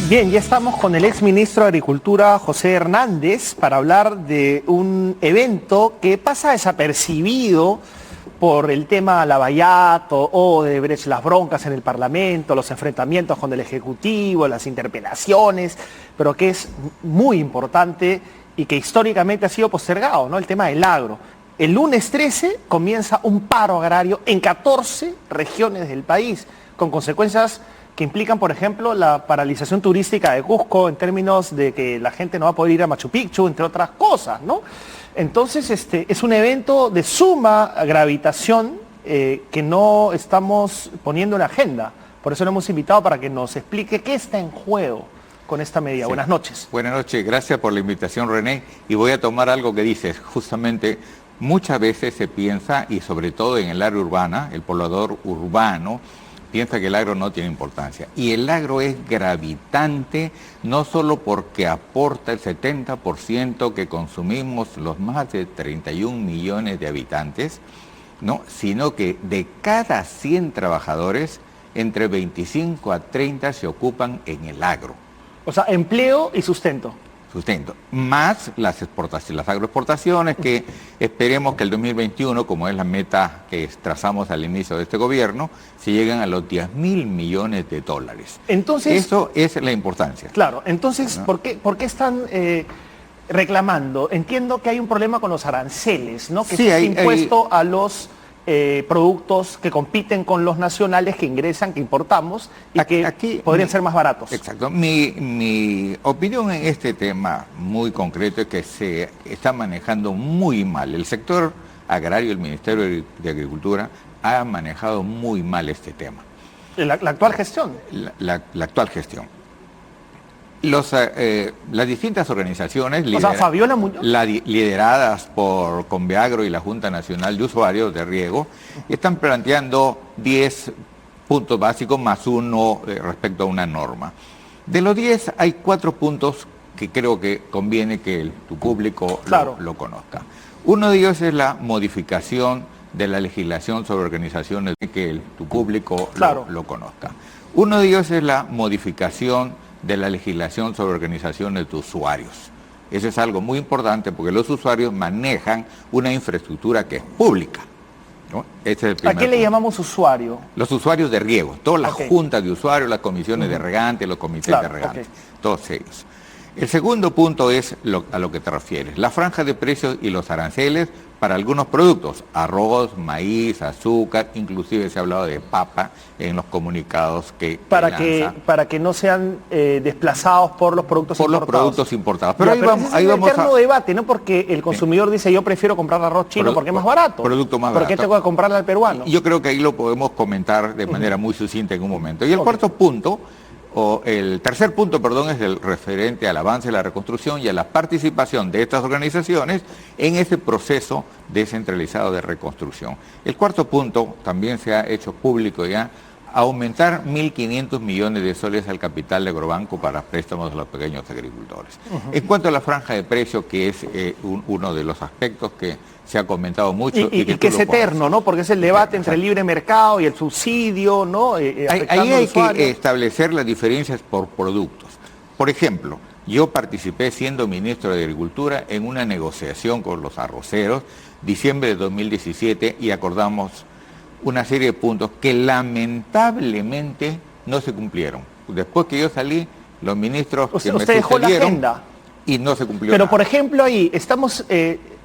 Bien, ya estamos con el exministro de Agricultura, José Hernández, para hablar de un evento que pasa desapercibido por el tema Lavallato, Odebrecht, las broncas en el Parlamento, los enfrentamientos con el Ejecutivo, las interpelaciones, pero que es muy importante y que históricamente ha sido postergado, ¿no? El tema del agro. El lunes 13 comienza un paro agrario en 14 regiones del país, con consecuencias que implican, por ejemplo, la paralización turística de Cusco en términos de que la gente no va a poder ir a Machu Picchu, entre otras cosas, ¿no? Entonces, es un evento de suma gravitación que no estamos poniendo en la agenda. Por eso lo hemos invitado para que nos explique qué está en juego con esta medida. Sí. Buenas noches. Buenas noches, gracias por la invitación, René. Y voy a tomar algo que dices, justamente, muchas veces se piensa, y sobre todo en el área urbana, el poblador urbano, piensa que el agro no tiene importancia. Y el agro es gravitante, no solo porque aporta el 70% que consumimos los más de 31 millones de habitantes, ¿no? Sino que de cada 100 trabajadores, entre 25 a 30 se ocupan en el agro. O sea, empleo y sustento. Sustento, más las exportaciones, las agroexportaciones, que esperemos que el 2021, como es la meta que trazamos al inicio de este gobierno, se lleguen a los 10.000 millones de dólares. Entonces, eso es la importancia. Claro, entonces, ¿no? ¿Por qué están reclamando? Entiendo que hay un problema con los aranceles, ¿no? Que sí, es impuesto a los productos que compiten con los nacionales que ingresan, que importamos y aquí podrían ser más baratos. Exacto. Mi opinión en este tema muy concreto es que se está manejando muy mal. El sector agrario, el Ministerio de Agricultura, ha manejado muy mal este tema. ¿La actual gestión? La actual gestión. Las distintas organizaciones lideradas por Conveagro y la Junta Nacional de Usuarios de Riego están planteando 10 puntos básicos más uno respecto a una norma. De los 10 hay 4 puntos que creo que conviene que tu público lo conozca. Uno de ellos es la modificación de la legislación sobre organizaciones, que tu público lo conozca. Uno de ellos es la modificación de la legislación sobre organizaciones de usuarios. Eso es algo muy importante porque los usuarios manejan una infraestructura que es pública, ¿no? Ese es el primer ¿A qué le llamamos usuario? Los usuarios de riego, todas las juntas de usuarios, las comisiones de regantes, los comités de regantes, todos ellos. El segundo punto es a lo que te refieres, la franja de precios y los aranceles para algunos productos, arroz, maíz, azúcar, inclusive se ha hablado de papa en los comunicados que para que no sean desplazados por los productos importados. Por los productos importados. Pero ahí vamos a eterno debate, ¿no? Porque el consumidor dice, yo prefiero comprar arroz chino porque es más barato. Producto más barato. ¿Por qué tengo que comprarle al peruano? Yo creo que ahí lo podemos comentar de manera muy sucinta en un momento. Y el cuarto punto, el tercer punto, perdón, es el referente al avance de la reconstrucción y a la participación de estas organizaciones en ese proceso descentralizado de reconstrucción. El cuarto punto también se ha hecho público ya, aumentar 1.500 millones de soles al capital de Agrobanco para préstamos a los pequeños agricultores. En cuanto a la franja de precio, que es uno de los aspectos que se ha comentado mucho. Y que es eterno, ¿no? Porque es el debate entre el libre mercado y el subsidio, ¿no? Ahí hay que establecer las diferencias por productos. Por ejemplo, yo participé siendo ministro de Agricultura en una negociación con los arroceros, diciembre de 2017, y acordamos una serie de puntos que lamentablemente no se cumplieron. Después que yo salí, los ministros que me dejó la agenda y no se cumplió Pero nada. Por ejemplo, ahí estamos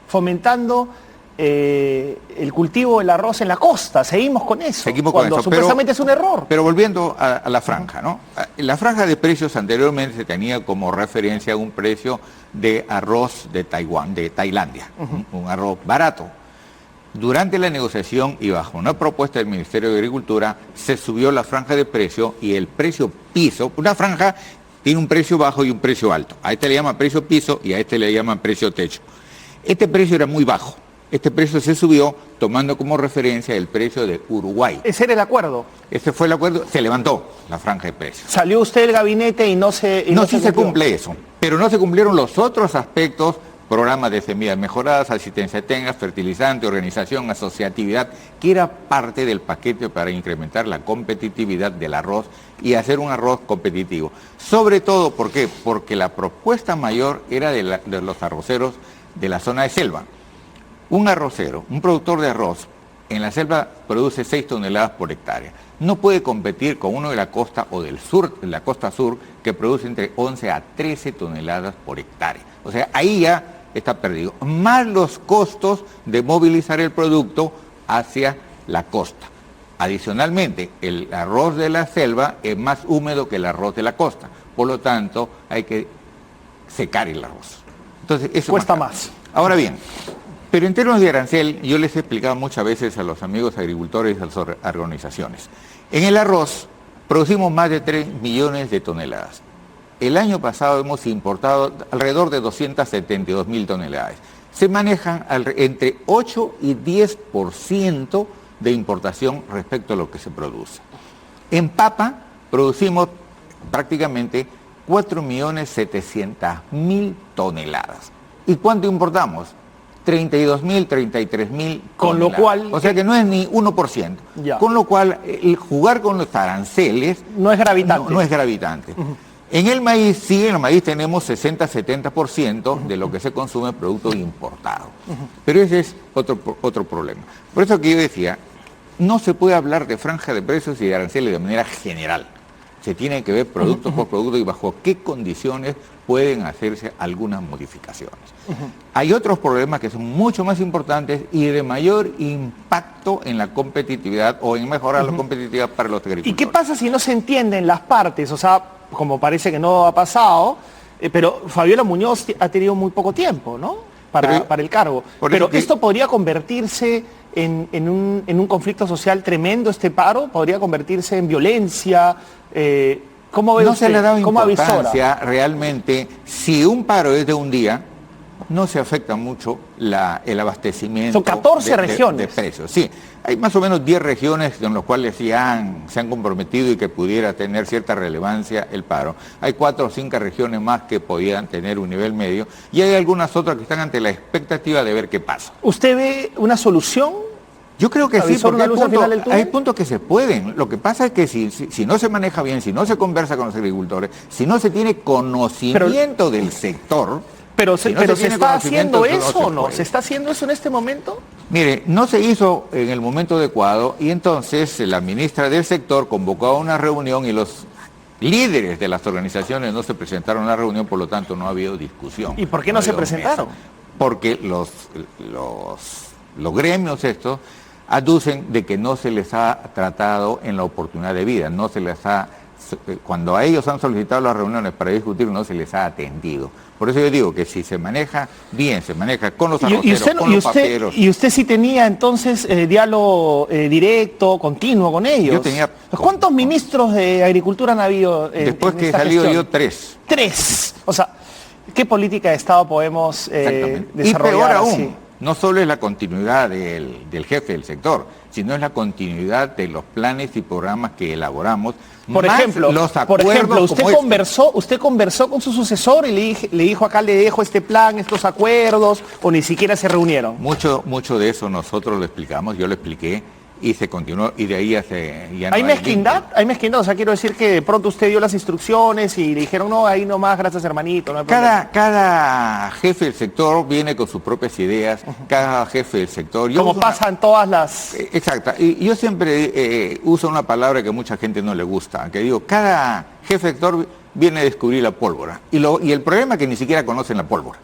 fomentando el cultivo del arroz en la costa. Seguimos con eso. Seguimos cuando con eso, supuestamente es un error. Pero volviendo a la franja, ¿no? La franja de precios anteriormente se tenía como referencia un precio de arroz de Taiwán, de Tailandia, un arroz barato. Durante la negociación y bajo una propuesta del Ministerio de Agricultura, se subió la franja de precio y el precio piso. Una franja tiene un precio bajo y un precio alto. A este le llaman precio piso y a este le llaman precio techo. Este precio era muy bajo. Este precio se subió tomando como referencia el precio de Uruguay. ¿Ese era el acuerdo? Ese fue el acuerdo, se levantó la franja de precios. Salió usted del gabinete y no se... No se cumple eso, pero no se cumplieron los otros aspectos programas de semillas mejoradas, asistencia técnica, fertilizante, organización, asociatividad, que era parte del paquete para incrementar la competitividad del arroz y hacer un arroz competitivo. Sobre todo, ¿por qué? Porque la propuesta mayor era de los arroceros de la zona de selva. Un arrocero, un productor de arroz, en la selva produce 6 toneladas por hectárea. No puede competir con uno de la costa o del sur, de la costa sur, que produce entre 11 a 13 toneladas por hectárea. O sea, ahí ya está perdido. Más los costos de movilizar el producto hacia la costa. Adicionalmente, el arroz de la selva es más húmedo que el arroz de la costa. Por lo tanto, hay que secar el arroz. Entonces, eso cuesta más. Ahora bien, pero en términos de arancel, yo les he explicado muchas veces a los amigos agricultores y a las organizaciones. En el arroz producimos más de 3 millones de toneladas. El año pasado hemos importado alrededor de 272.000 toneladas. Se manejan entre 8 y 10% de importación respecto a lo que se produce. En papa producimos prácticamente 4.700.000 toneladas. ¿Y cuánto importamos? 32.000, 33.000 con lo cual, o sea que no es ni 1%. Ya. Con lo cual, el jugar con los aranceles no es gravitante. No es gravitante. En el maíz, sí, en el maíz tenemos 60-70% de lo que se consume producto importado. Pero ese es otro problema. Por eso que yo decía, no se puede hablar de franja de precios y de aranceles de manera general. Se tiene que ver producto por producto y bajo qué condiciones pueden hacerse algunas modificaciones. Hay otros problemas que son mucho más importantes y de mayor impacto en la competitividad o en mejorar la competitividad para los agricultores. ¿Y qué pasa si no se entienden las partes? O sea, como parece que no ha pasado, pero Fabiola Muñoz ha tenido muy poco tiempo, ¿no? Para el cargo. Pero esto podría convertirse en un conflicto social tremendo, este paro, podría convertirse en violencia. ¿Cómo ve no usted? Se le ha dado ¿Cómo importancia realmente? Si un paro es de un día, no se afecta mucho el abastecimiento. Son 14 regiones. De precios. Sí, hay más o menos 10 regiones con las cuales se han comprometido y que pudiera tener cierta relevancia el paro. Hay 4 o 5 regiones más que podían tener un nivel medio y hay algunas otras que están ante la expectativa de ver qué pasa. ¿Usted ve una solución? Yo creo que sí, porque hay puntos que se pueden. Lo que pasa es que si no se maneja bien, si no se conversa con los agricultores, si no se tiene conocimiento del sector... Pero se está haciendo eso o no, ¿se está haciendo eso en este momento? Mire, no se hizo en el momento adecuado y entonces la ministra del sector convocó a una reunión y los líderes de las organizaciones no se presentaron a la reunión, por lo tanto no ha habido discusión. ¿Y por qué no se presentaron? Porque los gremios estos aducen de que no se les ha tratado en la oportunidad de vida, no se les ha... Cuando a ellos han solicitado las reuniones para discutir, no se les ha atendido. Por eso yo digo que si se maneja bien, se maneja con los arroceros, con los paperos... ¿Y usted sí tenía entonces diálogo directo, continuo con ellos? Yo tenía... ¿Cuántos ministros de Agricultura han habido después que he salido yo, 3. 3. O sea, ¿qué política de Estado podemos desarrollar? Y peor aún, así? No solo es la continuidad del jefe del sector, sino es la continuidad de los planes y programas que elaboramos. Por ejemplo, usted conversó con su sucesor y le dijo, acá le dejo este plan, estos acuerdos, o ni siquiera se reunieron. Mucho de eso nosotros lo explicamos, yo lo expliqué y se continuó y de ahí ya no ¿Hay mezquindad? ¿Hay mezquindad? O sea, quiero decir que de pronto usted dio las instrucciones y le dijeron, no, ahí nomás, gracias hermanito. No hay cada jefe del sector viene con sus propias ideas, cada jefe del sector... Como pasa en todas las... Exacto, y yo siempre uso una palabra que a mucha gente no le gusta, que digo, cada jefe del sector viene a descubrir la pólvora, y el problema es que ni siquiera conocen la pólvora.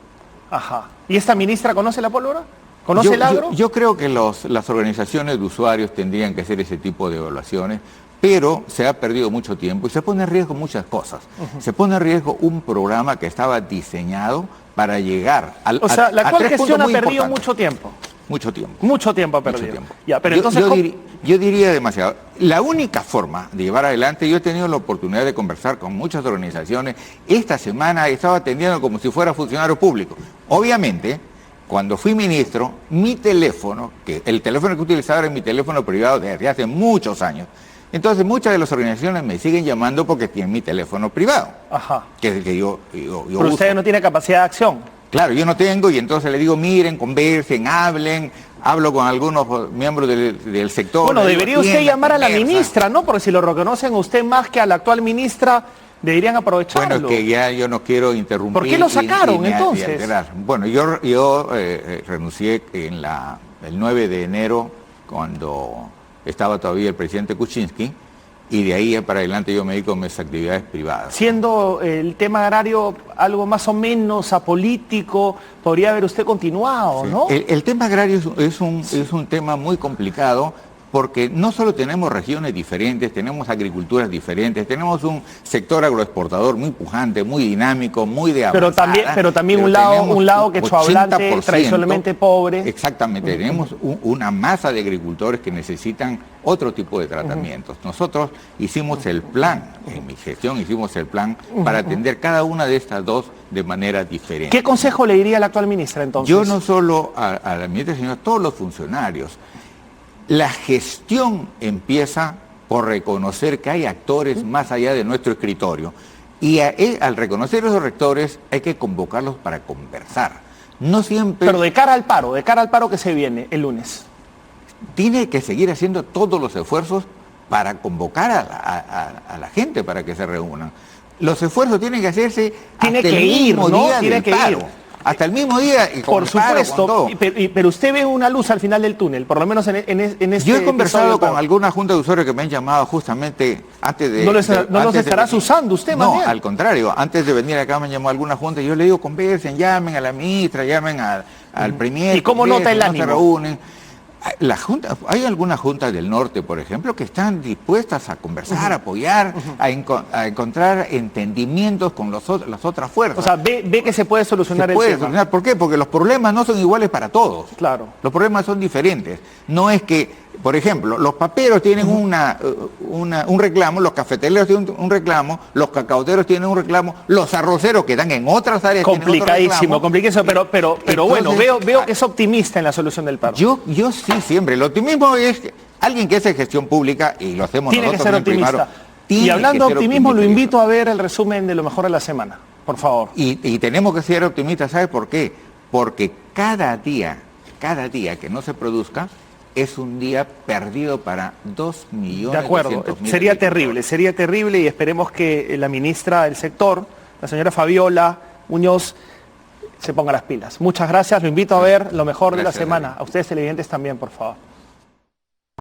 Ajá. ¿Y esta ministra conoce la pólvora? ¿Conoce el agro? Yo creo que las organizaciones de usuarios tendrían que hacer ese tipo de evaluaciones, pero se ha perdido mucho tiempo y se pone en riesgo muchas cosas. Se pone en riesgo un programa que estaba diseñado para llegar la actual gestión ha perdido mucho tiempo. Mucho tiempo. Mucho tiempo ha perdido. Mucho tiempo. Ya, pero entonces, yo diría demasiado. La única forma de llevar adelante, yo he tenido la oportunidad de conversar con muchas organizaciones. Esta semana he estado atendiendo como si fuera funcionario público. Obviamente, cuando fui ministro, mi teléfono, que el teléfono que utilizaba era mi teléfono privado desde hace muchos años, entonces muchas de las organizaciones me siguen llamando porque tienen mi teléfono privado. Ajá. Que es el que yo Pero usted no tiene capacidad de acción. Claro, yo no tengo y entonces le digo, miren, conversen, hablen, hablo con algunos miembros del sector. Bueno, debería usted llamar a la conversa. ministra, ¿no? Porque si lo reconocen a usted más que a la actual ministra, deberían aprovecharlo. Bueno, es que ya yo no quiero interrumpir. ¿Por qué lo sacaron, entonces? Alterar. Bueno, yo renuncié el 9 de enero, cuando estaba todavía el presidente Kuczynski, y de ahí para adelante yo me dedico a mis actividades privadas. Siendo el tema agrario algo más o menos apolítico, podría haber usted continuado, Sí. ¿no? El tema agrario es un tema muy complicado, porque no solo tenemos regiones diferentes, tenemos agriculturas diferentes, tenemos un sector agroexportador muy pujante, muy dinámico, muy de avanzada. Pero también un lado quechohablante, tradicionalmente pobre. Exactamente, tenemos una masa de agricultores que necesitan otro tipo de tratamientos. Nosotros hicimos el plan, en mi gestión hicimos el plan para atender cada una de estas dos de manera diferente. ¿Qué consejo le diría a la actual ministra entonces? Yo no solo a la ministra, sino a todos los funcionarios. La gestión empieza por reconocer que hay actores más allá de nuestro escritorio. Y al reconocer esos rectores hay que convocarlos para conversar. No siempre... Pero de cara al paro que se viene el lunes. Tiene que seguir haciendo todos los esfuerzos para convocar a la gente para que se reúnan. Los esfuerzos tienen que hacerse Tiene hasta que el ir, mismo ¿no? día Tiene del que paro. ir. Hasta el mismo día y con Por el paro, con supuesto, todo. pero usted ve una luz al final del túnel, por lo menos en este Yo he conversado episodio. con alguna junta de usuarios que me han llamado justamente antes de... No los antes estarás venir. usando usted, más No, bien. al contrario, antes de venir acá me llamó alguna junta y yo le digo, conversen, llamen a la ministra, llamen al premier. ¿Y cómo nota el ánimo? Se reúnen. Hay algunas juntas del norte, por ejemplo, que están dispuestas a conversar, a apoyar, a encontrar entendimientos con las otras fuerzas. O sea, ve que se puede solucionar el tema. ¿Por qué? Porque los problemas no son iguales para todos. Claro. Los problemas son diferentes. No es que, por ejemplo, los paperos tienen un reclamo, los cafeteleros tienen un reclamo, los cacauteros tienen un reclamo, los arroceros que están en otras áreas Complicadísimo, complicadísimo, pero Entonces, bueno, veo que es optimista en la solución del paro. Yo sí siempre. El optimismo es que alguien que hace gestión pública, y lo hacemos Tiene que nosotros ser en Primaro, optimista. tiene Y hablando que de ser optimismo, lo optimista. invito a ver el resumen de lo mejor de la semana, por favor. Y tenemos que ser optimistas, ¿sabe por qué? Porque cada día que no se produzca es un día perdido para 2 millones De acuerdo, sería terrible y esperemos que la ministra del sector, la señora Fabiola Muñoz, se ponga las pilas. Muchas gracias, lo invito a ver lo mejor de la Gracias, semana. David. A ustedes televidentes también, por favor.